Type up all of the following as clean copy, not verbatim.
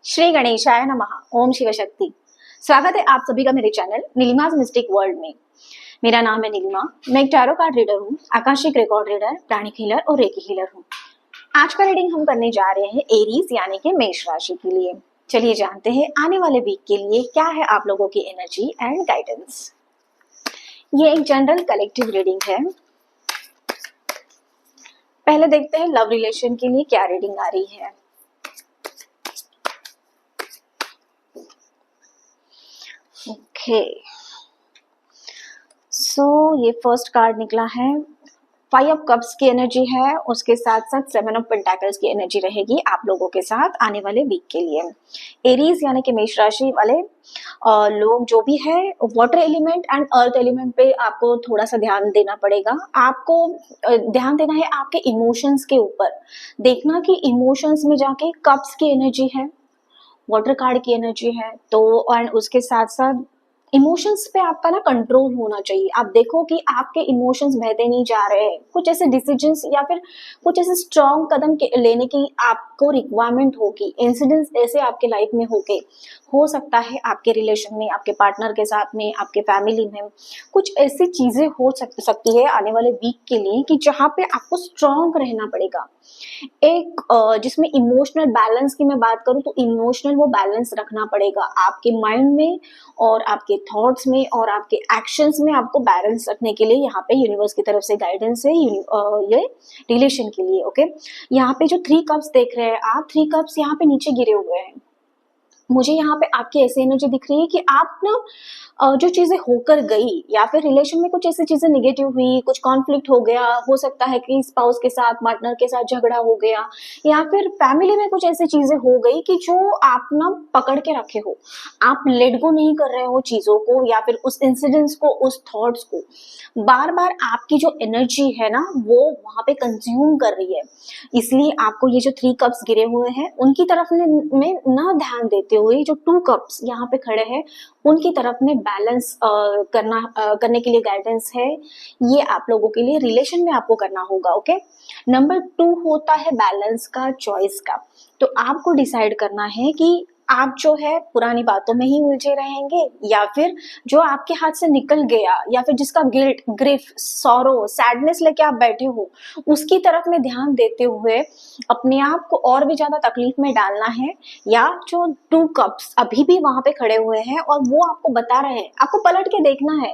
श्री गणेशाय नमः। ओम शिव शक्ति। स्वागत है आप सभी का मेरे चैनल नीलिमा's मिस्टिक वर्ल्ड में। मेरा नाम है नीलिमा। मैं एक टैरो कार्ड रीडर हूँ, आकाशिक रिकॉर्ड रीडर, प्राणिक हीलर और रेकी हीलर हूँ। आज का रीडिंग हम करने जा रहे हैं एरीज यानी कि मेष राशि के लिए। चलिए जानते हैं आने वाले वीक के लिए क्या है आप लोगों की एनर्जी एंड गाइडेंस। ये एक जनरल कलेक्टिव रीडिंग है। पहले देखते हैं लव रिलेशन के लिए क्या रीडिंग आ रही है। ओके, सो ये फर्स्ट कार्ड निकला है। 5 ऑफ कप्स की एनर्जी है, उसके साथ साथ 7 ऑफ पेंटाकल्स की एनर्जी रहेगी आप लोगों के साथ आने वाले वीक के लिए। एरीज यानी कि मेष राशि वाले लोग जो भी है, water element and earth element पे आपको थोड़ा सा ध्यान देना पड़ेगा। आपको ध्यान देना है आपके इमोशंस के ऊपर। देखना कि इमोशंस में जाके कप्स की एनर्जी है, वाटर कार्ड की एनर्जी है, तो एंड उसके साथ साथ इमोशंस पे आपका ना कंट्रोल होना चाहिए। आप देखो कि आपके इमोशंस बहते नहीं जा रहे हैं। कुछ ऐसे डिसीजंस या फिर कुछ ऐसे स्ट्रॉन्ग कदम लेने की आपको रिक्वायरमेंट होगी। इंसिडेंट्स ऐसे आपके लाइफ में हो सकता है आपके रिलेशन में, आपके पार्टनर के साथ में, आपके फैमिली में कुछ ऐसी चीजें हो सकती है आने वाले वीक के लिए कि जहाँ पे आपको स्ट्रॉन्ग रहना पड़ेगा। एक जिसमें इमोशनल बैलेंस की मैं बात करूं तो इमोशनल वो बैलेंस रखना पड़ेगा आपके माइंड में और आपके थॉट्स में और आपके एक्शंस में। आपको बैलेंस रखने के लिए यहाँ पे यूनिवर्स की तरफ से गाइडेंस है ये रिलेशन के लिए। ओके, यहाँ पे जो 3 कप्स देख रहे हैं आप, 3 कप्स यहाँ पे नीचे गिरे हुए हैं। मुझे यहाँ पे आपकी ऐसी एनर्जी दिख रही है कि आप ना जो चीजें होकर गई या फिर रिलेशन में कुछ ऐसी चीजें निगेटिव हुई, कुछ कॉन्फ्लिक्ट हो गया, हो सकता है कि स्पाउस के साथ, पार्टनर के साथ झगड़ा हो गया या फिर फैमिली में कुछ ऐसी चीजें हो गई कि जो आप ना पकड़ के रखे हो, आप लेट गो नहीं कर रहे हो चीजों को या फिर उस इंसिडेंट्स को, उस थॉट्स को। बार बार आपकी जो एनर्जी है ना वो वहां पे कंज्यूम कर रही है। इसलिए आपको ये जो 3 कप्स गिरे हुए हैं उनकी तरफ में ना ध्यान देते हुए जो 2 कप्स यहाँ पे खड़े हैं उनकी तरफ में बैलेंस करने के लिए गाइडेंस है। ये आप लोगों के लिए रिलेशन में आपको करना होगा। ओके, नंबर 2 होता है बैलेंस का, चॉइस का। तो आपको डिसाइड करना है कि आप जो है पुरानी बातों में ही उलझे रहेंगे या फिर जो आपके हाथ से निकल गया या फिर जिसका गिल्ट, ग्रिफ, सॉरो, सैडनेस लेके आप बैठे हो उसकी तरफ में ध्यान देते हुए अपने आप को और भी ज्यादा तकलीफ में डालना है, या जो 2 कप्स अभी भी वहां पे खड़े हुए हैं और वो आपको बता रहे हैं, आपको पलट के देखना है।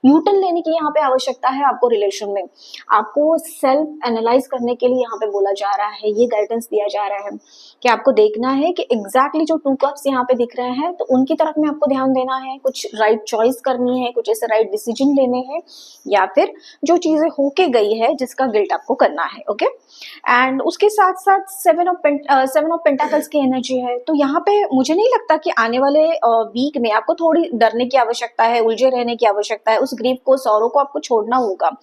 यूटर्न लेने की यहाँ पे आवश्यकता है आपको रिलेशन में। आपको सेल्फ एनालाइज करने के लिए यहाँ पे बोला जा रहा है, ये गाइडेंस दिया जा रहा है कि आपको देखना है कि एग्जैक्टली जो 2 कप्स यहाँ पे दिख रहे हैं तो उनकी तरफ में आपको ध्यान देना है। कुछ राइट चॉइस करनी है, कुछ ऐसे राइट डिसीजन लेने हैं या फिर जो चीजें होके गई है जिसका गिल्ट आपको करना है। ओके, एंड उसके साथ साथ 7 ऑफ पेंटाकल्स की एनर्जी है। तो यहाँ पे मुझे नहीं लगता कि आने वाले वीक में आपको थोड़ी डरने की आवश्यकता है, उलझे रहने की आवश्यकता है। उस ग्रीफ को, सौरों को आपको छोड़ना होगा।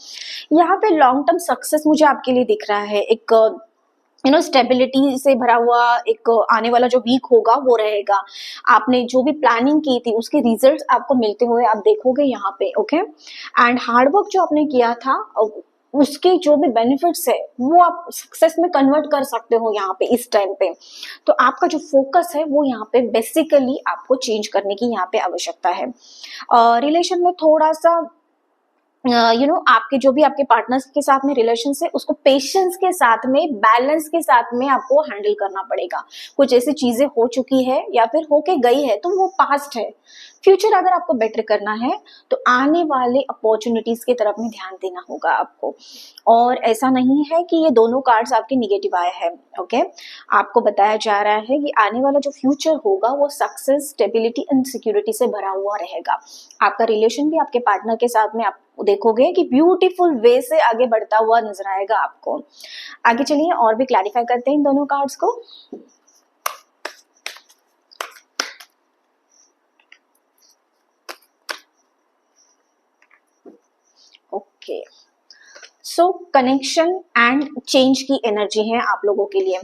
यहाँ पे लॉन्ग टर्म सक्सेस मुझे आपके लिए दिख रहा है। एक स्टेबिलिटी से भरा हुआ एक आने वाला जो वीक होगा वो रहेगा। आपने जो भी प्लानिंग की थी उसके रिजल्ट्स आपको मिलते हुए आप देखोगे यहाँ पे। ओके, एंड हार्डवर्क जो आपने किया था उसके जो भी बेनिफिट्स है वो आप सक्सेस में कन्वर्ट कर सकते हो यहाँ पे इस टाइम पे। तो आपका जो फोकस है वो यहाँ पे बेसिकली आपको चेंज करने की यहाँ पे आवश्यकता है। रिलेशन में थोड़ा सा आपके जो भी आपके पार्टनर्स के साथ में रिलेशन है उसको पेशेंस के साथ में, बैलेंस के साथ में आपको हैंडल करना पड़ेगा। कुछ ऐसी चीजें हो चुकी है या फिर होके गई है तो वो पास्ट है। फ्यूचर अगर आपको बेटर करना है तो आने वाले अपॉर्चुनिटीज की तरफ में ध्यान देना होगा आपको। और ऐसा नहीं है कि ये दोनों कार्ड्स आपके निगेटिव आए हैं। ओके, आपको बताया जा रहा है कि आने वाला जो फ्यूचर होगा वो सक्सेस, स्टेबिलिटी एंड सिक्योरिटी से भरा हुआ रहेगा। आपका रिलेशन भी आपके पार्टनर के साथ में आप देखोगे कि ब्यूटीफुल वे से आगे बढ़ता हुआ नजर आएगा आपको। आगे चलिए और भी क्लैरिफाई करते हैं इन दोनों कार्ड्स को। Okay, so connection and change की एनर्जी है आप लोगों के लिए।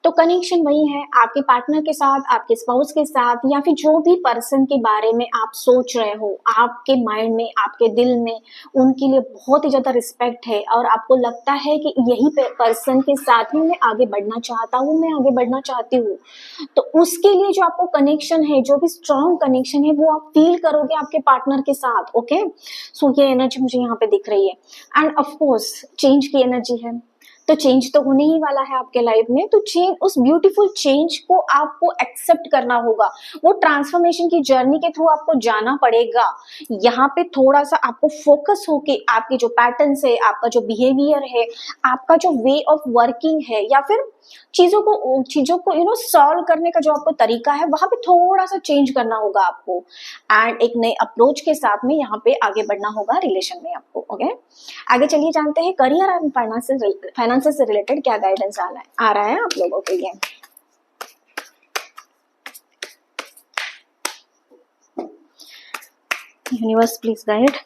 तो कनेक्शन वही है आपके पार्टनर के साथ, आपके स्पाउस के साथ, या फिर जो भी पर्सन के बारे में आप सोच रहे हो, आपके माइंड में, आपके दिल में उनके लिए बहुत ही ज्यादा रिस्पेक्ट है और आपको लगता है कि यही पर्सन के साथ ही मैं आगे बढ़ना चाहता हूँ, मैं आगे बढ़ना चाहती हूँ, तो उसके लिए जो आपको कनेक्शन है, जो भी स्ट्रॉन्ग कनेक्शन है, वो आप फील करोगे आपके पार्टनर के साथ। ओके, सो ये एनर्जी मुझे यहाँ पे दिख रही है। एंड ऑफ कोर्स चेंज की एनर्जी है, तो चेंज तो होने ही वाला है आपके लाइफ में। तो चेंज, उस ब्यूटीफुल चेंज को आपको एक्सेप्ट करना होगा, वो ट्रांसफॉर्मेशन की जर्नी के थ्रू आपको जाना पड़ेगा। यहाँ पे थोड़ा सा आपको फोकस होके आपके जो पैटर्न्स है, आपका जो बिहेवियर है, आपका जो वे ऑफ वर्किंग है, या फिर चीजों को सॉल्व करने का जो आपको तरीका है, वहां पे थोड़ा सा चेंज करना होगा आपको। एंड एक नए अप्रोच के साथ में यहाँ पे आगे बढ़ना होगा रिलेशन में आपको। ओके, आगे चलिए जानते हैं करियर एंड फाइनेंसेस से रिलेटेड क्या गाइडेंस आ रहा है आप लोगों के लिए। Universe please guide.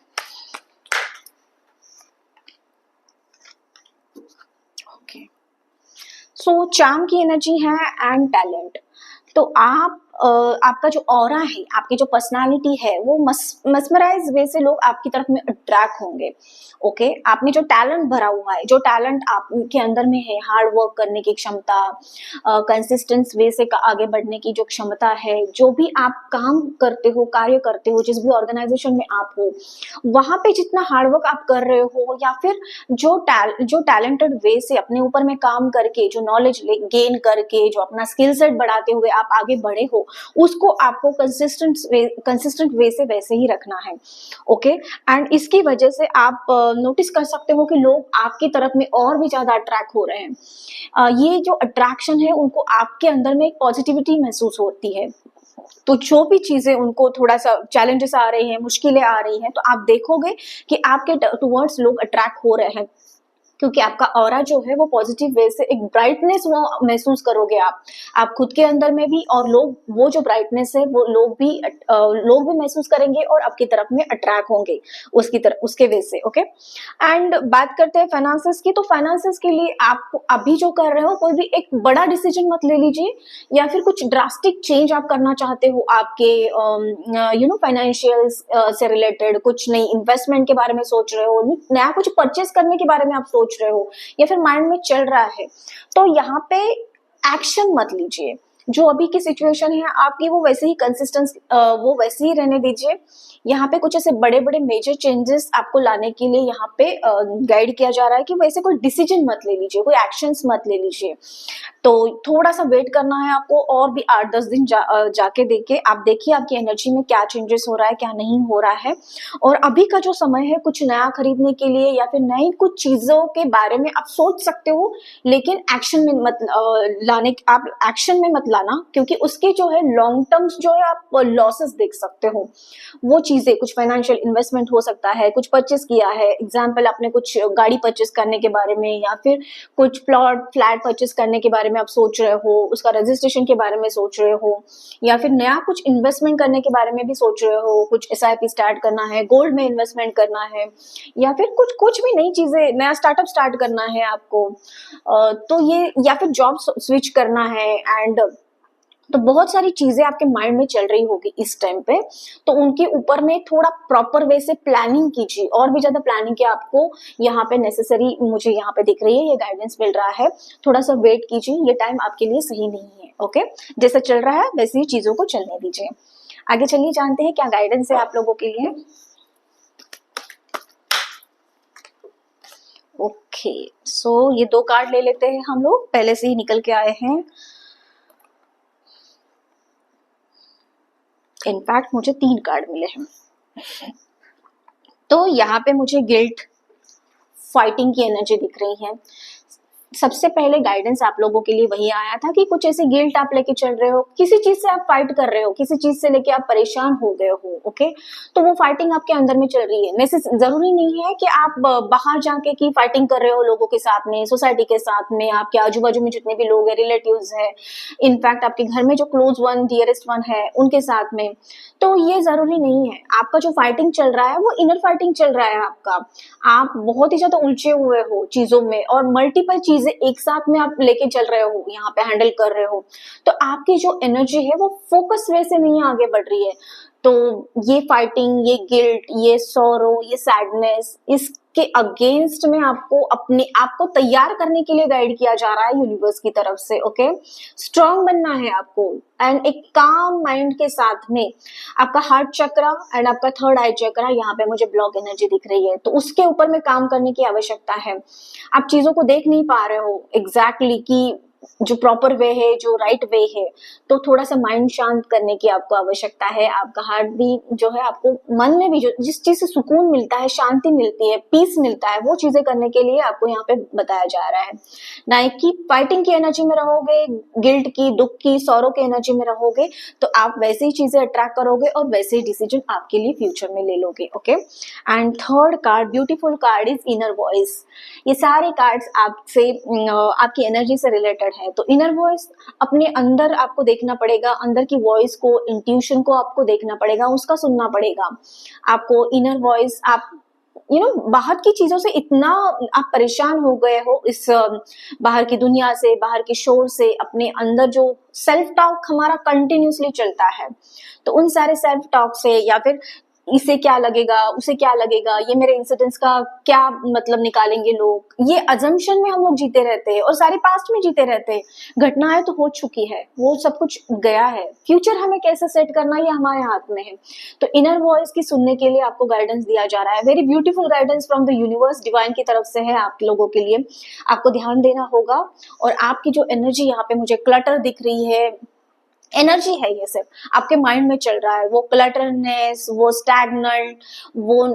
Okay, so charm की एनर्जी है एंड टैलेंट। तो आपका जो ऑरा है, आपकी जो पर्सनालिटी है, वो मस्मराइज वे से लोग आपकी तरफ में अट्रैक्ट होंगे। ओके, आप में जो टैलेंट भरा हुआ है, जो टैलेंट आपके अंदर में है, हार्ड वर्क करने की क्षमता, कंसिस्टेंस वे से आगे बढ़ने की जो क्षमता है, जो भी आप काम करते हो, कार्य करते हो, जिस भी ऑर्गेनाइजेशन में आप हो, वहां पे जितना हार्ड वर्क आप कर रहे हो, या फिर जो टैलेंटेड वे से अपने ऊपर में काम करके, जो नॉलेज गेन करके, जो अपना स्किल सेट बढ़ाते हुए आप आगे बढ़े हो, उसको आपको कंसिस्टेंट वे से वैसे ही रखना है। ओके, एंड इसकी वजह से आप नोटिस कर सकते हो कि लोग आपकी तरफ में और भी ज्यादा अट्रैक्ट हो रहे हैं। ये जो अट्रैक्शन है, उनको आपके अंदर में एक पॉजिटिविटी महसूस होती है। तो जो भी चीजें उनको थोड़ा सा चैलेंजेस आ रही हैं, मुश्किलें आ रही हैं, तो आप देखोगे कि आपके टुवर्ड्स लोग अट्रैक्ट हो रहे हैं, क्योंकि आपका ऑरा जो है वो पॉजिटिव वे से एक ब्राइटनेस वो महसूस करोगे आप खुद के अंदर में भी, और लोग वो जो ब्राइटनेस है वो लोग भी महसूस करेंगे और आपकी तरफ में अट्रैक्ट होंगे उसकी तरफ, उसके वे से। ओके, एंड बात करते हैं फाइनेंसेस की। तो फाइनेंसेस के लिए आप अभी जो कर रहे हो, कोई भी एक बड़ा डिसीजन मत ले लीजिए, या फिर कुछ ड्रास्टिक चेंज आप करना चाहते हो आपके फाइनेंशियल से रिलेटेड, कुछ नई इन्वेस्टमेंट के बारे में सोच रहे हो, नया कुछ परचेस करने के बारे में आप सोच रहे हो, या फिर माइंड में चल रहा है, तो यहाँ पे एक्शन मत लीजिए। जो अभी की सिचुएशन है आपकी, वो वैसे ही कंसिस्टेंस, वो वैसे ही रहने दीजिए। यहाँ पे कुछ ऐसे बड़े बड़े मेजर चेंजेस आपको लाने के लिए यहाँ पे गाइड किया जा रहा है कि वैसे कोई डिसीजन मत ले लीजिए, कोई एक्शंस मत ले लीजिए। तो थोड़ा सा वेट करना है आपको, और भी 8-10 दिन जाके आप देखिए आपकी एनर्जी में क्या चेंजेस हो रहा है, क्या नहीं हो रहा है। और अभी का जो समय है कुछ नया खरीदने के लिए, या फिर नई कुछ चीजों के बारे में आप सोच सकते हो, लेकिन एक्शन में मत आप एक्शन में मत लाना, क्योंकि उसके जो है लॉन्ग टर्म्स जो है आप लॉसेस देख सकते हो। वो चीजें, कुछ फाइनेंशियल इन्वेस्टमेंट हो सकता है, कुछ परचेस किया है, एग्जाम्पल आपने कुछ गाड़ी परचेस करने के बारे में, या फिर कुछ प्लॉट फ्लैट परचेस करने के बारे में आप सोच रहे हो, उसका रजिस्ट्रेशन के बारे में सोच रहे हो, या फिर नया कुछ इन्वेस्टमेंट करने के बारे में भी सोच रहे हो, कुछ SIP स्टार्ट करना है, गोल्ड में इन्वेस्टमेंट करना है, या फिर कुछ भी नई चीजें, नया स्टार्टअप स्टार्ट करना है आपको, तो ये, या फिर जॉब स्विच करना है, एंड तो बहुत सारी चीजें आपके माइंड में चल रही होगी इस टाइम पे। तो उनके ऊपर में थोड़ा प्रॉपर वे से प्लानिंग कीजिए, और भी ज्यादा प्लानिंग की आपको यहाँ पे नेसेसरी मुझे यहाँ पे दिख रही है, ये गाइडेंस मिल रहा है। थोड़ा सा वेट कीजिए, ये टाइम आपके लिए सही नहीं है। ओके, जैसा चल रहा है वैसे ही चीजों को चलने दीजिए। आगे चलिए जानते हैं क्या गाइडेंस है आप लोगों के लिए। ओके, सो ये 2 कार्ड ले लेते हैं हम लोग, पहले से ही निकल के आए हैं। इनफैक्ट मुझे 3 कार्ड मिले हैं। तो यहाँ पे मुझे गिल्ट, फाइटिंग की एनर्जी दिख रही है, सबसे पहले गाइडेंस आप लोगों के लिए वही आया था कि कुछ ऐसी गिल्ट आप लेके चल रहे हो, किसी चीज से आप फाइट कर रहे हो, किसी चीज से लेके आप परेशान हो गए हो, ओके। तो वो फाइटिंग आपके अंदर में चल रही है। जरूरी नहीं है कि आप बाहर जाके की फाइटिंग कर रहे हो लोगों के साथ में, सोसाइटी के साथ में, आपके आजू बाजू में जितने भी लोग हैं, रिलेटिव्स है, इनफैक्ट आपके घर में जो क्लोज वन, डियरेस्ट वन है, उनके साथ में। तो ये जरूरी नहीं है। आपका जो फाइटिंग चल रहा है वो इनर फाइटिंग चल रहा है आपका। आप बहुत ही ज्यादा उलझे हुए हो चीजों में, और मल्टीपल चीजें एक साथ में आप लेके चल रहे हो, यहाँ पे हैंडल कर रहे हो। तो आपकी जो एनर्जी है वो फोकस वे से नहीं आगे बढ़ रही है। तो ये फाइटिंग, ये गिल्ट, ये सॉरो, ये सैडनेस, इसके अगेंस्ट में आपको अपने आप को तैयार करने के लिए गाइड किया जा रहा है यूनिवर्स की तरफ से, ओके। स्ट्रांग बनना है आपको, एंड एक काम माइंड के साथ में। आपका हार्ट चक्रा एंड आपका थर्ड आई चक्रा, यहाँ पे मुझे ब्लॉक एनर्जी दिख रही है, तो उसके ऊपर में काम करने की आवश्यकता है। आप चीजों को देख नहीं पा रहे हो एग्जैक्टली कि जो प्रॉपर वे है, जो राइट वे है, तो थोड़ा सा माइंड शांत करने की आपको आवश्यकता है। आपका हार्ट भी जो है, आपको मन में भी जो जिस चीज से सुकून मिलता है, शांति मिलती है, पीस मिलता है, वो चीजें करने के लिए आपको यहाँ पे बताया जा रहा है। ना कि फाइटिंग की एनर्जी में रहोगे, गिल्ट की, दुख की, सौरों की एनर्जी में रहोगे, तो आप वैसे ही चीजें अट्रैक्ट करोगे और वैसे ही डिसीजन आपके लिए फ्यूचर में ले लोगे, okay. And third card, beautiful card, is inner voice. ये सारे कार्ड्स आपसे आपकी एनर्जी से रिलेटेड है। तो इनर वॉइस, अपने अंदर आपको देखना पड़ेगा, अंदर की वॉइस को, इंट्यूशन को आपको देखना पड़ेगा, उसका सुनना पड़ेगा आपको। इनर वॉइस, आप बाहर की चीजों से इतना आप परेशान हो गए हो, इस बाहर की दुनिया से, बाहर के शोर से, अपने अंदर जो सेल्फ टॉक हमारा कंटिन्यूसली चलता है, तो उन सारे सेल्फ टॉक से, या फिर इसे क्या लगेगा, उसे क्या लगेगा, ये मेरे इंसिडेंट्स का क्या मतलब निकालेंगे लोग, ये अजम्पशन में हम लोग जीते रहते हैं और सारे पास्ट में जीते रहते हैं। घटनाएं तो हो चुकी है, वो सब कुछ गया है, फ्यूचर हमें कैसे सेट करना ये हमारे हाथ में है। तो इनर वॉइस की सुनने के लिए आपको गाइडेंस दिया जा रहा है, very beautiful guidance from the universe, divine की तरफ से है आप लोगों के लिए। आपको ध्यान देना होगा, और आपकी जो एनर्जी यहाँ पे मुझे क्लटर दिख रही है, एनर्जी है, ये सिर्फ आपके माइंड में चल रहा है, वो क्लटरनेस, वो स्टैग्नेंट, वो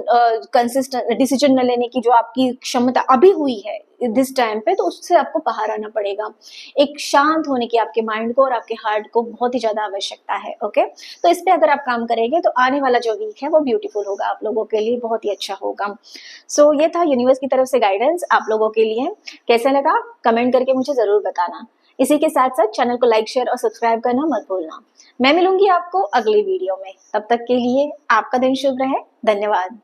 कंसिस्टेंट डिसीजन न लेने की जो आपकी क्षमता अभी हुई है दिस टाइम पे, तो उससे आपको बाहर आना पड़ेगा। एक शांत होने की आपके माइंड को और आपके हार्ट को बहुत ही ज्यादा आवश्यकता है, ओके। तो इस पे अगर आप काम करेंगे तो आने वाला जो वीक है वो ब्यूटीफुल होगा, आप लोगों के लिए बहुत ही अच्छा होगा। सो ये था यूनिवर्स की तरफ से गाइडेंस आप लोगों के लिए। कैसा लगा कमेंट करके मुझे जरूर बताना। इसी के साथ साथ चैनल को लाइक, शेयर और सब्सक्राइब करना मत भूलना। मैं मिलूंगी आपको अगली वीडियो में, तब तक के लिए आपका दिन शुभ रहे। धन्यवाद।